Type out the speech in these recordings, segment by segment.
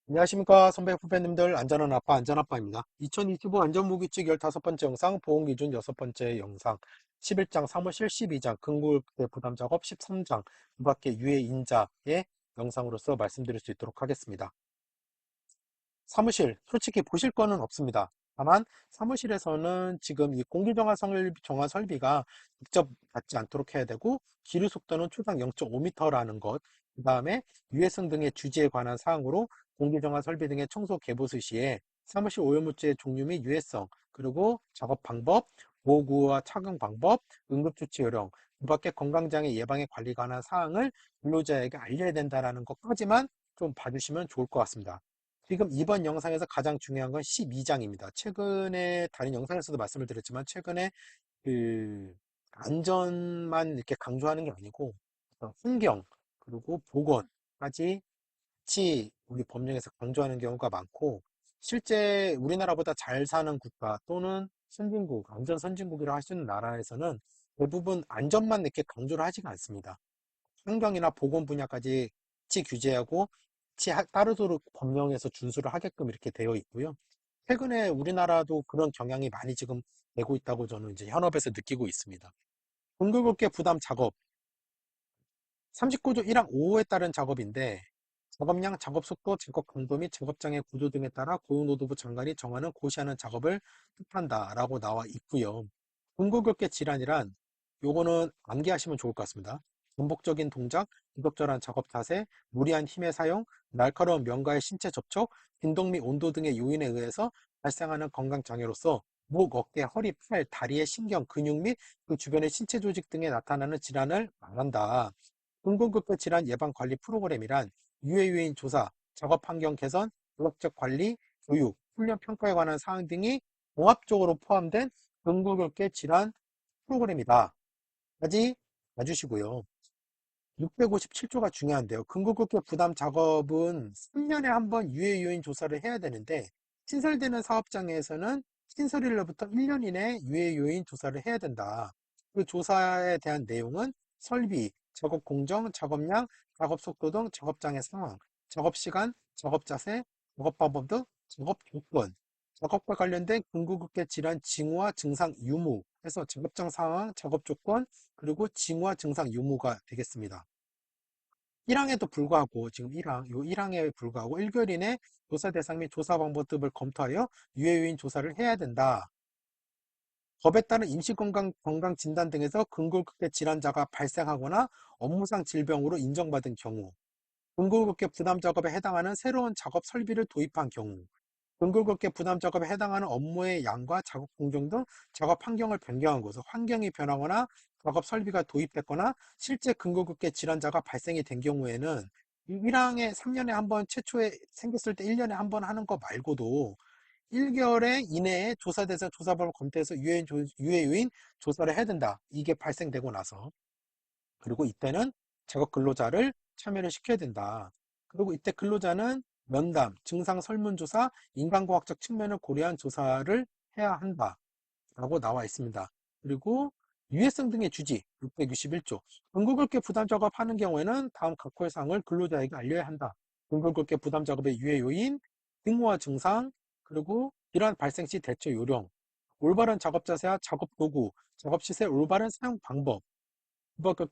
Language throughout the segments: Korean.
안녕하십니까 선배 후배님들. 안전한 아빠 안전아빠입니다. 2025 안전무규칙 15번째 영상, 보험기준 6번째 영상, 11장 사무실, 12장 근골대 부담작업, 13장 그 밖에 유해인자의 영상으로서 말씀드릴 수 있도록 하겠습니다. 사무실 솔직히 보실 거는 없습니다. 다만 사무실에서는 지금 이 정화 설비가 직접 닿지 않도록 해야 되고, 기류 속도는 초당 0.5m라는 것, 그 다음에 유해성 등의 주지에 관한 사항으로 공기 정화 설비 등의 청소 개보수 시에 사무실 오염물질의 종류 및 유해성, 그리고 작업 방법, 보호구와 착용 방법, 응급조치 요령, 그 밖에 건강장애 예방에 관리 관한 사항을 근로자에게 알려야 된다는 것까지만 좀 봐주시면 좋을 것 같습니다. 지금 이번 영상에서 가장 중요한 건 12장입니다. 최근에 다른 영상에서도 말씀을 드렸지만, 최근에 그 안전만 이렇게 강조하는 게 아니고 환경 그리고 보건까지 같이 우리 법령에서 강조하는 경우가 많고, 실제 우리나라보다 잘 사는 국가 또는 선진국, 안전 선진국이라 할 수 있는 나라에서는 대부분 안전만 이렇게 강조를 하지가 않습니다. 환경이나 보건 분야까지 같이 규제하고 같이 따르도록 법령에서 준수를 하게끔 이렇게 되어 있고요. 최근에 우리나라도 그런 경향이 많이 지금 되고 있다고 저는 이제 현업에서 느끼고 있습니다. 공급업계 부담 작업 39조 1항 5호에 따른 작업인데, 작업량, 작업 속도, 작업 강도 및 작업장의 구조 등에 따라 고용노동부 장관이 정하는 고시하는 작업을 뜻한다라고 나와 있고요. 공급업계 질환이란, 요거는 암기하시면 좋을 것 같습니다. 반복적인 동작, 비적절한 작업 자세, 무리한 힘의 사용, 날카로운 면과의 신체 접촉, 진동 및 온도 등의 요인에 의해서 발생하는 건강 장애로서 목, 어깨, 허리, 팔, 다리의 신경, 근육 및 그 주변의 신체 조직 등에 나타나는 질환을 말한다. 공공급여 질환 예방 관리 프로그램이란 유해 요인 조사, 작업 환경 개선, 의학적 관리, 교육, 훈련 평가에 관한 사항 등이 종합적으로 포함된 근국업계 질환 프로그램이다. 까지 봐주시고요. 657조가 중요한데요. 근국업계 부담 작업은 3년에 한 번 유해 요인 조사를 해야 되는데, 신설되는 사업장에서는 신설일로부터 1년 이내 유해 요인 조사를 해야 된다. 그 조사에 대한 내용은 설비, 작업 공정, 작업량, 작업 속도 등 작업장의 상황, 작업 시간, 작업 자세, 작업 방법 등 작업 조건, 작업과 관련된 근국업계 질환 징후와 증상 유무 해서 작업장 상황, 작업 조건, 그리고 징후와 증상 유무가 되겠습니다. 1항에도 불구하고, 지금 1항, 요 1항에 불구하고 1개월 이내 조사 대상 및 조사 방법 등을 검토하여 유해 요인 조사를 해야 된다. 법에 따른 임시건강 진단 등에서 근골격계 질환자가 발생하거나 업무상 질병으로 인정받은 경우, 근골격계 부담 작업에 해당하는 새로운 작업 설비를 도입한 경우, 근골격계 부담 작업에 해당하는 업무의 양과 작업 공정 등 작업 환경을 변경한 것은, 환경이 변하거나 작업 설비가 도입됐거나 실제 근골격계 질환자가 발생이 된 경우에는 이 1항에 3년에 한 번, 최초에 생겼을 때 1년에 한 번 하는 거 말고도 1개월에 이내에 조사 대상 조사범을 검토해서 유해 요인 조사를 해야 된다. 이게 발생되고 나서. 그리고 이때는 작업 근로자를 참여를 시켜야 된다. 그리고 이때 근로자는 면담, 증상 설문조사, 인간과학적 측면을 고려한 조사를 해야 한다라고 나와 있습니다. 그리고 유해성 등의 주지 661조. 근골격계 부담 작업하는 경우에는 다음 각호의 사항을 근로자에게 알려야 한다. 근골격계 부담 작업의 유해 요인, 등호와 증상, 그리고 이러한 발생 시 대처 요령, 올바른 작업 자세와 작업 도구, 작업 시설 올바른 사용 방법, 그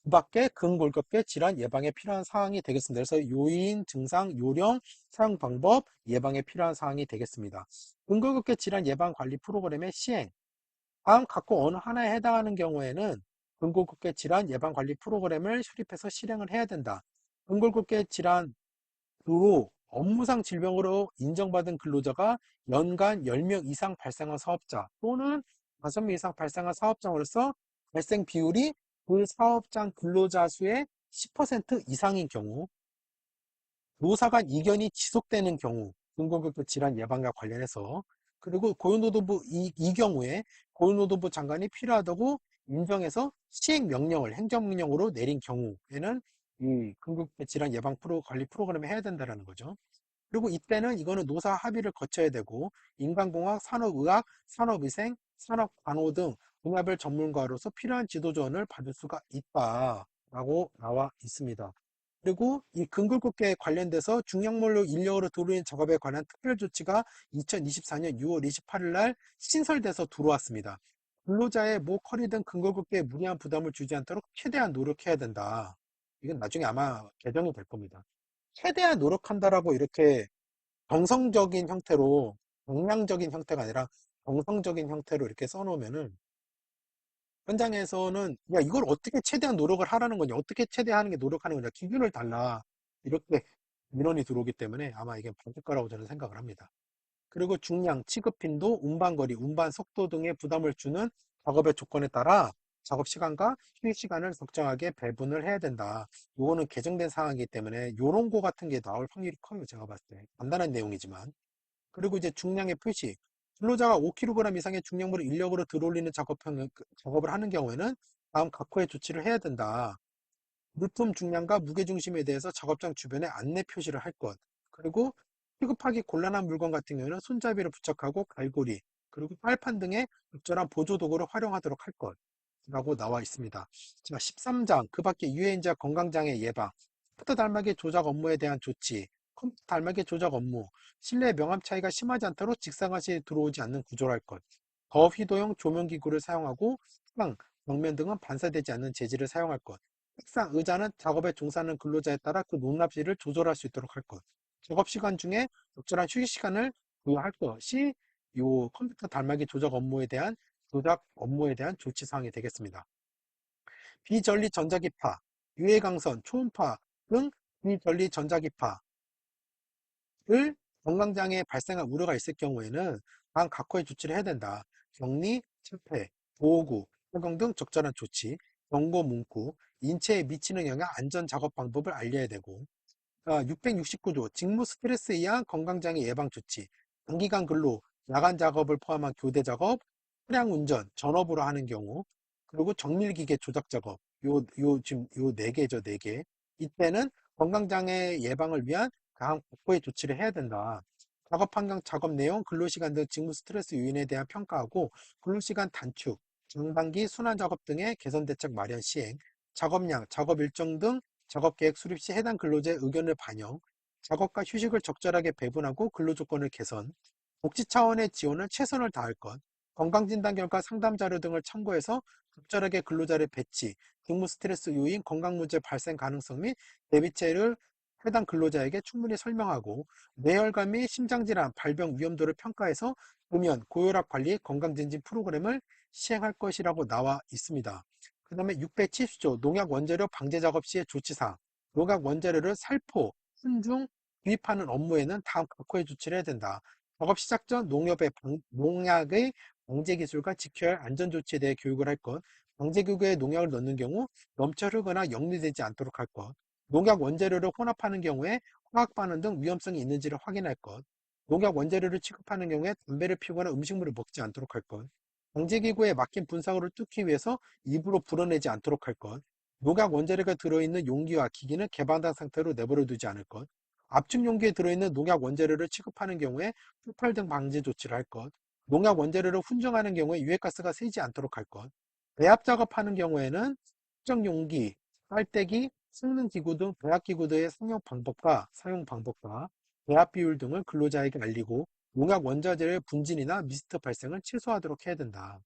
밖에 근골격계 질환 예방에 필요한 사항이 되겠습니다. 그래서 요인, 증상, 요령, 사용 방법, 예방에 필요한 사항이 되겠습니다. 근골격계 질환 예방 관리 프로그램의 시행. 다음 각각 어느 하나에 해당하는 경우에는 근골격계 질환 예방 관리 프로그램을 수립해서 실행을 해야 된다. 근골격계 질환으로 업무상 질병으로 인정받은 근로자가 연간 10명 이상 발생한 사업자 또는 5명 이상 발생한 사업장으로서 발생 비율이 그 사업장 근로자 수의 10% 이상인 경우, 노사 간 이견이 지속되는 경우, 근골격계 질환 예방과 관련해서, 그리고 고용노동부 이 경우에 고용노동부 장관이 필요하다고 인정해서 시행명령을 행정명령으로 내린 경우에는 이 근골격계 질환 예방 관리 프로그램을 해야 된다는 거죠. 그리고 이때는 이거는 노사 합의를 거쳐야 되고, 인간공학, 산업의학, 산업위생, 산업관호 등 분야별 전문가로서 필요한 지도 조언을 받을 수가 있다라고 나와 있습니다. 그리고 이 근골격계 관련돼서 중량물로 인력으로 들어오는 작업에 관한 특별 조치가 2024년 6월 28일 날 신설돼서 들어왔습니다. 근로자의 목, 허리 등 근골격계에 무리한 부담을 주지 않도록 최대한 노력해야 된다. 이건 나중에 아마 개정이 될 겁니다. 최대한 노력한다라고 이렇게 정성적인 형태로, 정량적인 형태가 아니라 정성적인 형태로 이렇게 써놓으면은 현장에서는 야 이걸 어떻게 최대한 노력을 하라는 거냐, 어떻게 최대한 하는 게 노력하는 거냐, 기준을 달라, 이렇게 민원이 들어오기 때문에 아마 이게 바뀔 거라고 저는 생각을 합니다. 그리고 중량, 취급 빈도, 운반거리, 운반 속도 등의 부담을 주는 작업의 조건에 따라 작업 시간과 휴식 시간을 적정하게 배분을 해야 된다. 요거는 개정된 사항이기 때문에 요런 거 같은 게 나올 확률이 커요. 제가 봤을 때. 간단한 내용이지만. 그리고 이제 중량의 표시. 근로자가 5kg 이상의 중량물을 인력으로 들어올리는 작업을 하는 경우에는 다음 각호의 조치를 해야 된다. 물품 중량과 무게중심에 대해서 작업장 주변에 안내 표시를 할 것. 그리고 취급하기 곤란한 물건 같은 경우는 손잡이를 부착하고 갈고리, 그리고 빨판 등의 적절한 보조 도구를 활용하도록 할 것. 라고 나와 있습니다. 자, 13장, 그 밖에 유해인자 건강장애 예방, 컴퓨터 달막이 조작 업무에 대한 조치, 컴퓨터 달막이 조작 업무, 실내 명암 차이가 심하지 않도록 직사광선이 들어오지 않는 구조를 할 것, 거휘도용 조명기구를 사용하고 창, 벽면 등은 반사되지 않는 재질을 사용할 것, 책상, 의자는 작업에 종사하는 근로자에 따라 그 높낮이를 조절할 수 있도록 할 것, 작업 시간 중에 적절한 휴식 시간을 부여할 것이 요 컴퓨터 달막이 조작 업무에 대한 조치 사항이 되겠습니다. 비전리 전자기파, 유해광선, 초음파 등 비전리 전자기파를 건강장애 발생할 우려가 있을 경우에는 다음 각호의 조치를 해야 된다. 격리, 철폐, 보호구, 착용 등 적절한 조치, 경고 문구, 인체에 미치는 영향, 안전 작업 방법을 알려야 되고, 669조 직무 스트레스에 의한 건강장애 예방 조치, 단기간 근로, 야간 작업을 포함한 교대 작업, 차량 운전, 전업으로 하는 경우, 그리고 정밀기계 조작 작업, 지금 요 네 개죠, 네 개. 이때는 건강장애 예방을 위한 다음 복구의 조치를 해야 된다. 작업 환경, 작업 내용, 근로시간 등 직무 스트레스 요인에 대한 평가하고, 근로시간 단축, 장단기 순환 작업 등의 개선 대책 마련 시행, 작업량, 작업 일정 등 작업 계획 수립 시 해당 근로자의 의견을 반영, 작업과 휴식을 적절하게 배분하고 근로 조건을 개선, 복지 차원의 지원을 최선을 다할 것, 건강진단 결과 상담 자료 등을 참고해서 적절하게 근로자를 배치, 직무 스트레스 요인, 건강 문제 발생 가능성 및 대비책을 해당 근로자에게 충분히 설명하고, 뇌혈관 및 심장질환, 발병 위험도를 평가해서 금연, 고혈압 관리, 건강증진 프로그램을 시행할 것이라고 나와 있습니다. 그 다음에 670조 농약 원재료 방제 작업 시의 조치사항, 농약 원재료를 살포, 순중, 구입하는 업무에는 다음 각호의 조치를 해야 된다. 작업 시작 전 농약의 방제 기술과 지켜야 할 안전 조치에 대해 교육을 할 것, 방제기구에 농약을 넣는 경우 넘쳐 흐르거나 역류되지 않도록 할 것, 농약 원재료를 혼합하는 경우에 화학 반응 등 위험성이 있는지를 확인할 것, 농약 원재료를 취급하는 경우에 담배를 피우거나 음식물을 먹지 않도록 할 것, 방제기구에 막힌 분사구를 뚫기 위해서 입으로 불어내지 않도록 할 것, 농약 원재료가 들어있는 용기와 기기는 개방된 상태로 내버려 두지 않을 것, 압축 용기에 들어있는 농약 원재료를 취급하는 경우에 폭발 등 방지 조치를 할 것, 농약 원재료를 훈정하는 경우에 유해가스가 새지 않도록 할 것, 배합 작업하는 경우에는 특정 용기, 빨대기, 섞는 기구 등 배합 기구들의 사용 방법과 배합 비율 등을 근로자에게 알리고 농약 원자재의 분진이나 미스트 발생을 최소화하도록 해야 된다.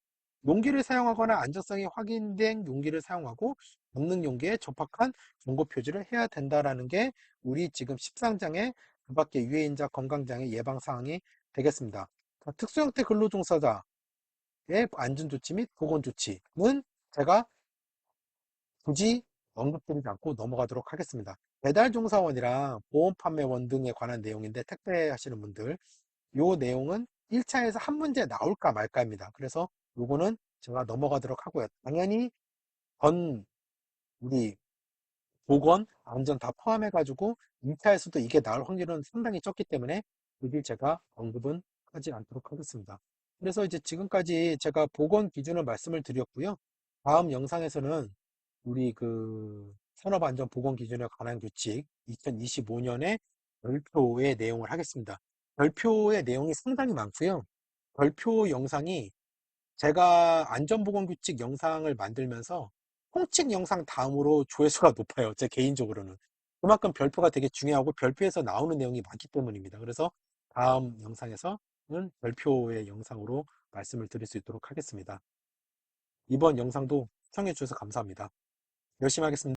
용기를 사용하거나 안전성이 확인된 용기를 사용하고 먹는 용기에 적합한 경고 표지를 해야 된다라는 게 우리 지금 13장의 그 밖에 유해인자 건강장애 예방 사항이 되겠습니다. 특수형태 근로종사자의 안전조치 및 보건조치는 제가 굳이 언급드리지 않고 넘어가도록 하겠습니다. 배달종사원이랑 보험판매원 등에 관한 내용인데 택배 하시는 분들 요 내용은 1차에서 한 문제 나올까 말까입니다. 그래서 요거는 제가 넘어가도록 하고요. 당연히 전 우리 보건, 안전 다 포함해가지고 2차에서도 이게 나올 확률은 상당히 적기 때문에 여기 제가 언급은 하지 않도록 하겠습니다. 그래서 이제 지금까지 제가 보건 기준을 말씀을 드렸고요. 다음 영상에서는 우리 그 산업안전보건 기준에 관한 규칙 2025년에 별표의 내용을 하겠습니다. 별표의 내용이 상당히 많고요. 별표 영상이 제가 안전보건규칙 영상을 만들면서 통칙 영상 다음으로 조회수가 높아요. 제 개인적으로는. 그만큼 별표가 되게 중요하고 별표에서 나오는 내용이 많기 때문입니다. 그래서 다음 영상에서는 별표의 영상으로 말씀을 드릴 수 있도록 하겠습니다. 이번 영상도 시청해 주셔서 감사합니다. 열심히 하겠습니다.